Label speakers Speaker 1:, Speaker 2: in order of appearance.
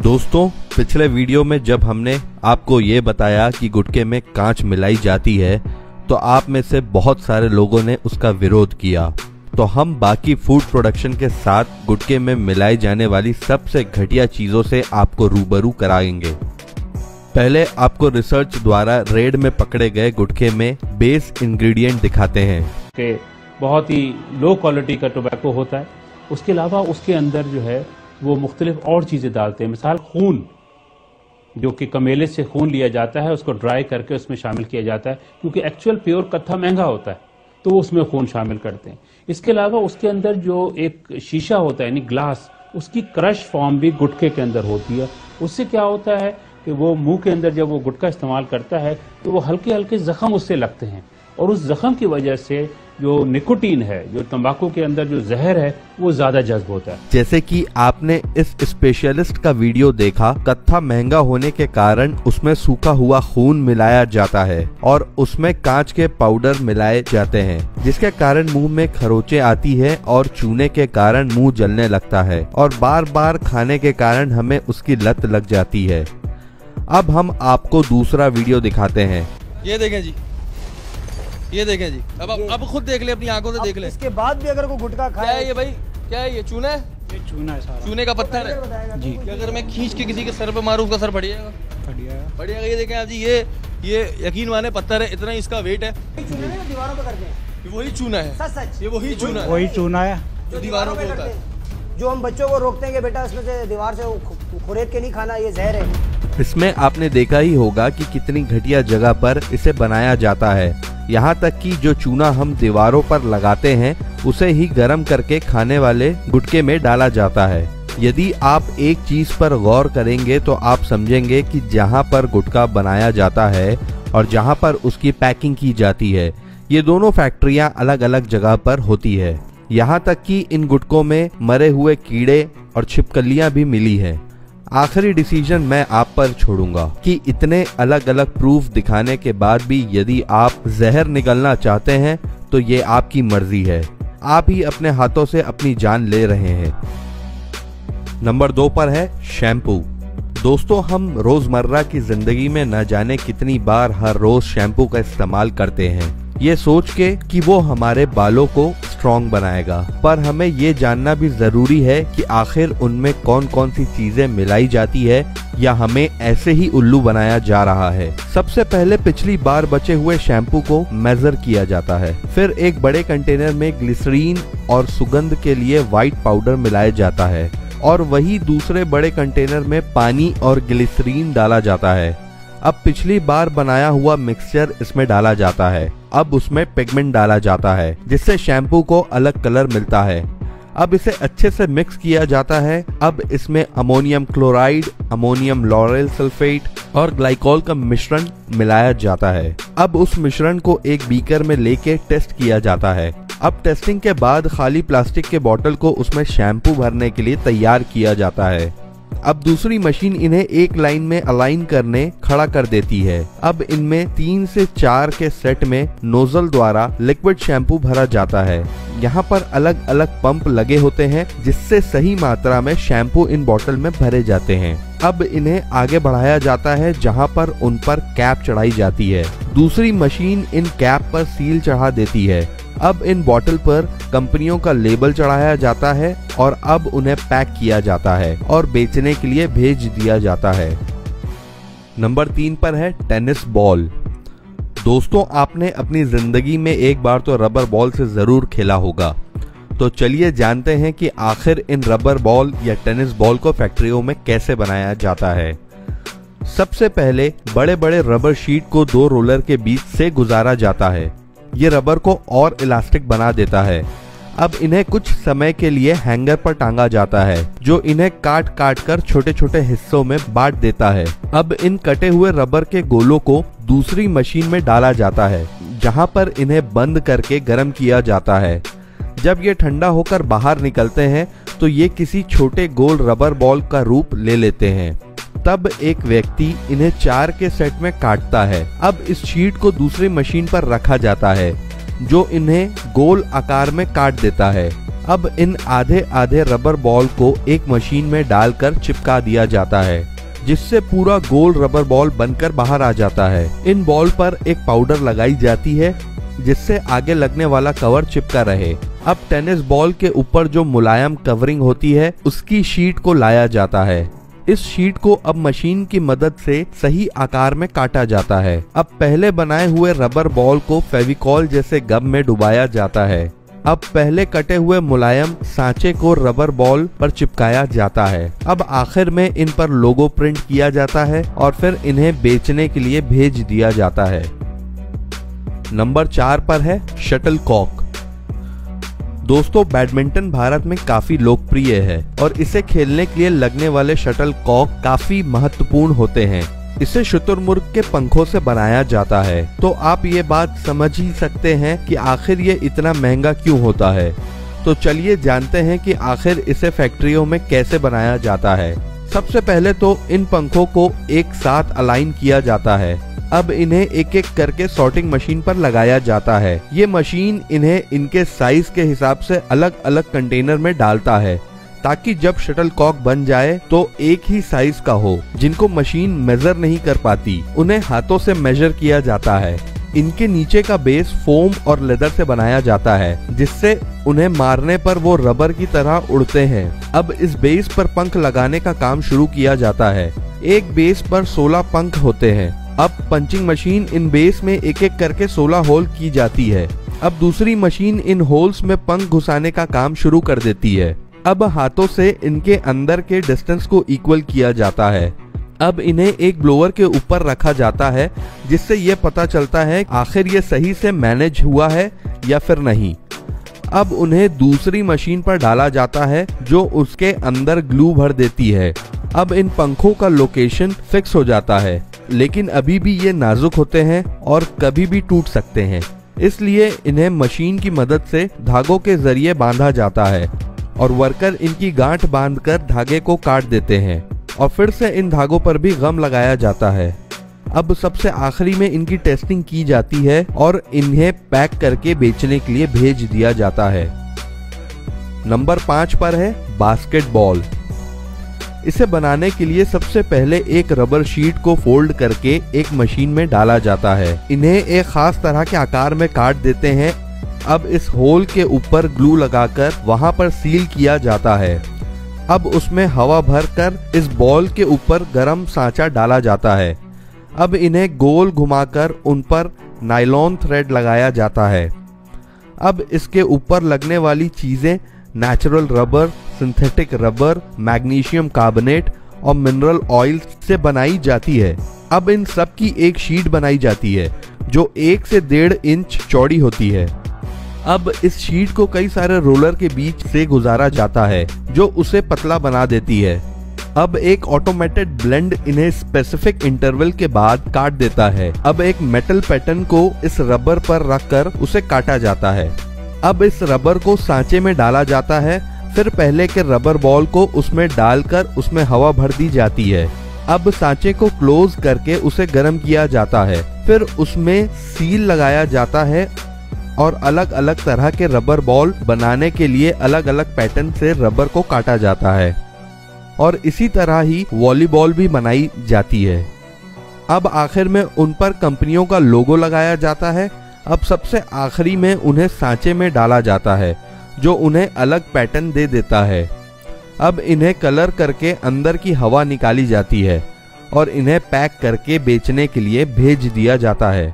Speaker 1: दोस्तों, पिछले वीडियो में जब हमने आपको ये बताया कि गुटखे में कांच मिलाई जाती है तो आप में से बहुत सारे लोगों ने उसका विरोध किया। तो हम बाकी फूड प्रोडक्शन के साथ गुटखे में मिलाई जाने वाली सबसे घटिया चीजों से आपको रूबरू कराएंगे। पहले आपको रिसर्च द्वारा रेड में पकड़े गए गुटखे में बेस इंग्रेडिएंट दिखाते हैं
Speaker 2: कि बहुत ही लो क्वालिटी का टोबैको होता है। उसके अलावा उसके अंदर जो है वो मुख्तलिफ और चीज़ें डालते हैं। मिसाल खून, जो कि कमेले से खून लिया जाता है, उसको ड्राई करके उसमें शामिल किया जाता है, क्योंकि एक्चुअल प्योर कत्था महंगा होता है तो वो उसमें खून शामिल करते हैं। इसके अलावा उसके अंदर जो एक शीशा होता है यानी ग्लास, उसकी क्रश फॉर्म भी गुटखे के अंदर होती है। उससे क्या होता है कि वो मुंह के अंदर जब वो गुटखा इस्तेमाल करता है तो वो हल्के हल्के जख्म उससे लगते हैं और उस जख्म की वजह से जो निकोटीन है, जो तंबाकू के अंदर जो जहर है, वो ज्यादा जज्ब होता है।
Speaker 1: जैसे कि आपने इस स्पेशलिस्ट का वीडियो देखा, कत्था महंगा होने के कारण उसमें सूखा हुआ खून मिलाया जाता है और उसमें कांच के पाउडर मिलाए जाते हैं, जिसके कारण मुंह में खरोंचे आती है और चूने के कारण मुंह जलने लगता है और बार बार खाने के कारण हमें उसकी लत लग जाती है। अब हम आपको दूसरा वीडियो दिखाते हैं।
Speaker 3: ये देखें जी, ये देखें जी। अब खुद देख ले, अपनी आंखों से देख ले।
Speaker 4: इसके बाद भी अगर कोई गुटखा खाए,
Speaker 3: क्या है ये भाई? क्या है ये? चूना है?
Speaker 4: ये चूना है सारा।
Speaker 3: चूने का पत्थर है जी। अगर मैं खींच के किसी के सर पे मारूं, उसका सर फट जाएगा। ये देखें आप जी, ये यकीन माने पत्थर है, इतना इसका वेट है।
Speaker 4: दीवारों पे करते हैं,
Speaker 3: वही चूना है।
Speaker 4: सच
Speaker 3: ये वही चूना है,
Speaker 5: वही चूना है
Speaker 3: जो दीवारों पे होता है।
Speaker 4: जो हम बच्चों को रोकते हैं कि बेटा इसमें से दीवार से खुरेद के नहीं खाना, ये जहर है।
Speaker 1: इसमें आपने देखा ही होगा कि कितनी घटिया जगह पर इसे बनाया जाता है। यहाँ तक कि जो चूना हम दीवारों पर लगाते हैं उसे ही गर्म करके खाने वाले गुटखे में डाला जाता है। यदि आप एक चीज पर गौर करेंगे तो आप समझेंगे कि जहाँ पर गुटखा बनाया जाता है और जहाँ पर उसकी पैकिंग की जाती है, ये दोनों फैक्ट्रियाँ अलग अलग जगह पर होती है। यहाँ तक कि इन गुटखों में मरे हुए कीड़े और छिपकलियाँ भी मिली है। आखिरी डिसीजन मैं आप पर छोड़ूंगा कि इतने अलग अलग प्रूफ दिखाने के बाद भी यदि आप जहर निगलना चाहते हैं तो ये आपकी मर्जी है। आप ही अपने हाथों से अपनी जान ले रहे हैं। नंबर 2 पर है शैम्पू। दोस्तों, हम रोजमर्रा की जिंदगी में न जाने कितनी बार हर रोज शैम्पू का इस्तेमाल करते हैं, ये सोच के कि वो हमारे बालों को स्ट्रॉन्ग बनाएगा। पर हमें ये जानना भी जरूरी है कि आखिर उनमें कौन कौन सी चीजें मिलाई जाती है या हमें ऐसे ही उल्लू बनाया जा रहा है। सबसे पहले पिछली बार बचे हुए शैम्पू को मेजर किया जाता है, फिर एक बड़े कंटेनर में ग्लिसरीन और सुगंध के लिए व्हाइट पाउडर मिलाया जाता है और वही दूसरे बड़े कंटेनर में पानी और ग्लिसरीन डाला जाता है। अब पिछली बार बनाया हुआ मिक्सचर इसमें डाला जाता है। अब उसमें पिगमेंट डाला जाता है जिससे शैम्पू को अलग कलर मिलता है। अब इसे अच्छे से मिक्स किया जाता है। अब इसमें ammonium chloride, ammonium lauryl sulphate और ग्लाइकोल का मिश्रण मिलाया जाता है। अब उस मिश्रण को एक बीकर में लेके टेस्ट किया जाता है। अब टेस्टिंग के बाद खाली प्लास्टिक के बोतल को उसमें शैम्पू भरने के लिए तैयार किया जाता है। अब दूसरी मशीन इन्हें एक लाइन में अलाइन करने खड़ा कर देती है। अब इनमें 3 से 4 के सेट में नोजल द्वारा लिक्विड शैम्पू भरा जाता है। यहाँ पर अलग अलग पंप लगे होते हैं जिससे सही मात्रा में शैम्पू इन बोतल में भरे जाते हैं। अब इन्हें आगे बढ़ाया जाता है जहाँ पर उन पर कैप चढ़ाई जाती है। दूसरी मशीन इन कैप पर सील चढ़ा देती है। अब इन बॉटल पर कंपनियों का लेबल चढ़ाया जाता है और अब उन्हें पैक किया जाता है और बेचने के लिए भेज दिया जाता है। नंबर 3 पर है टेनिस बॉल। दोस्तों, आपने अपनी जिंदगी में एक बार तो रबर बॉल से जरूर खेला होगा। तो चलिए जानते हैं कि आखिर इन रबर बॉल या टेनिस बॉल को फैक्ट्रियों में कैसे बनाया जाता है। सबसे पहले बड़े बड़े रबर शीट को 2 रोलर के बीच से गुजारा जाता है। ये रबर को और इलास्टिक बना देता है। अब इन्हें कुछ समय के लिए हैंगर पर टांगा जाता है जो इन्हें काट काट कर छोटे छोटे हिस्सों में बांट देता है। अब इन कटे हुए रबर के गोलों को दूसरी मशीन में डाला जाता है जहां पर इन्हें बंद करके गर्म किया जाता है। जब ये ठंडा होकर बाहर निकलते हैं तो ये किसी छोटे गोल रबर बॉल का रूप ले लेते हैं। तब एक व्यक्ति इन्हें 4 के सेट में काटता है। अब इस शीट को दूसरी मशीन पर रखा जाता है जो इन्हें गोल आकार में काट देता है। अब इन आधे आधे रबर बॉल को एक मशीन में डालकर चिपका दिया जाता है, जिससे पूरा गोल रबर बॉल बनकर बाहर आ जाता है। इन बॉल पर एक पाउडर लगाई जाती है जिससे आगे लगने वाला कवर चिपका रहे। अब टेनिस बॉल के ऊपर जो मुलायम कवरिंग होती है उसकी शीट को लाया जाता है। इस शीट को अब मशीन की मदद से सही आकार में काटा जाता है। अब पहले बनाए हुए रबर बॉल को फेविकॉल जैसे गम में डुबाया जाता है। अब पहले कटे हुए मुलायम सांचे को रबर बॉल पर चिपकाया जाता है। अब आखिर में इन पर लोगो प्रिंट किया जाता है और फिर इन्हें बेचने के लिए भेज दिया जाता है। नंबर 4 पर है शटल कॉक। दोस्तों, बैडमिंटन भारत में काफी लोकप्रिय है और इसे खेलने के लिए लगने वाले शटल कॉक काफी महत्वपूर्ण होते हैं। इसे शुतुरमुर्ग के पंखों से बनाया जाता है। तो आप ये बात समझ ही सकते हैं कि आखिर ये इतना महंगा क्यों होता है। तो चलिए जानते हैं कि आखिर इसे फैक्ट्रियों में कैसे बनाया जाता है। सबसे पहले तो इन पंखों को एक साथ अलाइन किया जाता है। अब इन्हें एक एक करके सॉर्टिंग मशीन पर लगाया जाता है। ये मशीन इन्हें इनके साइज के हिसाब से अलग अलग कंटेनर में डालता है ताकि जब शटल कॉक बन जाए तो एक ही साइज का हो। जिनको मशीन मेजर नहीं कर पाती उन्हें हाथों से मेजर किया जाता है। इनके नीचे का बेस फोम और लेदर से बनाया जाता है, जिससे उन्हें मारने पर वो रबर की तरह उड़ते हैं। अब इस बेस पर पंख लगाने का काम शुरू किया जाता है। एक बेस पर 16 पंख होते हैं। अब पंचिंग मशीन इन बेस में एक एक करके 16 होल की जाती है। अब दूसरी मशीन इन होल्स में पंख घुसाने का काम शुरू कर देती है। अब हाथों से इनके अंदर के डिस्टेंस को इक्वल किया जाता है। अब इन्हें एक ब्लोअर के ऊपर रखा जाता है, जिससे ये पता चलता है आखिर ये सही से मैनेज हुआ है या फिर नहीं। अब उन्हें दूसरी मशीन पर डाला जाता है जो उसके अंदर ग्लू भर देती है। अब इन पंखों का लोकेशन फिक्स हो जाता है, लेकिन अभी भी ये नाजुक होते हैं और कभी भी टूट सकते हैं। इसलिए इन्हें मशीन की मदद से धागों के जरिए बांधा जाता है और वर्कर इनकी गांठ बांधकर धागे को काट देते हैं और फिर से इन धागों पर भी गम लगाया जाता है। अब सबसे आखिरी में इनकी टेस्टिंग की जाती है और इन्हें पैक करके बेचने के लिए भेज दिया जाता है। नंबर 5 पर है बास्केटबॉल। इसे बनाने के लिए सबसे पहले एक रबर शीट को फोल्ड करके एक मशीन में डाला जाता है। इन्हें एक खास तरह के आकार में काट देते हैं। अब इस होल के ऊपर ग्लू लगाकर वहां पर सील किया जाता है। अब उसमें हवा भरकर इस बॉल के ऊपर गर्म सांचा डाला जाता है। अब इन्हें गोल घुमाकर उन पर नायलॉन थ्रेड लगाया जाता है। अब इसके ऊपर लगने वाली चीजें natural rubber, synthetic rubber, magnesium carbonate और मिनरल ऑयल से बनाई जाती है। अब इन सब की एक शीट बनाई जाती है जो 1 से 1.5 इंच चौड़ी होती है। अब इस शीट को कई सारे रोलर के बीच से गुजारा जाता है जो उसे पतला बना देती है। अब एक ऑटोमेटेड ब्लेंड इन्हें स्पेसिफिक इंटरवल के बाद काट देता है। अब एक मेटल पैटर्न को इस रबर पर रखकर उसे काटा जाता है। अब इस रबर को सांचे में डाला जाता है। फिर पहले के रबर बॉल को उसमें डालकर उसमें हवा भर दी जाती है। अब सांचे को क्लोज करके उसे गर्म किया जाता है। फिर उसमें सील लगाया जाता है और अलग अलग तरह के रबर बॉल बनाने के लिए अलग अलग पैटर्न से रबर को काटा जाता है और इसी तरह ही वॉलीबॉल भी बनाई जाती है। अब आखिर में उन पर कंपनियों का लोगो लगाया जाता है। अब सबसे आखिरी में उन्हें सांचे में डाला जाता है जो उन्हें अलग पैटर्न दे देता है। अब इन्हें कलर करके अंदर की हवा निकाली जाती है और इन्हें पैक करके बेचने के लिए भेज दिया जाता है।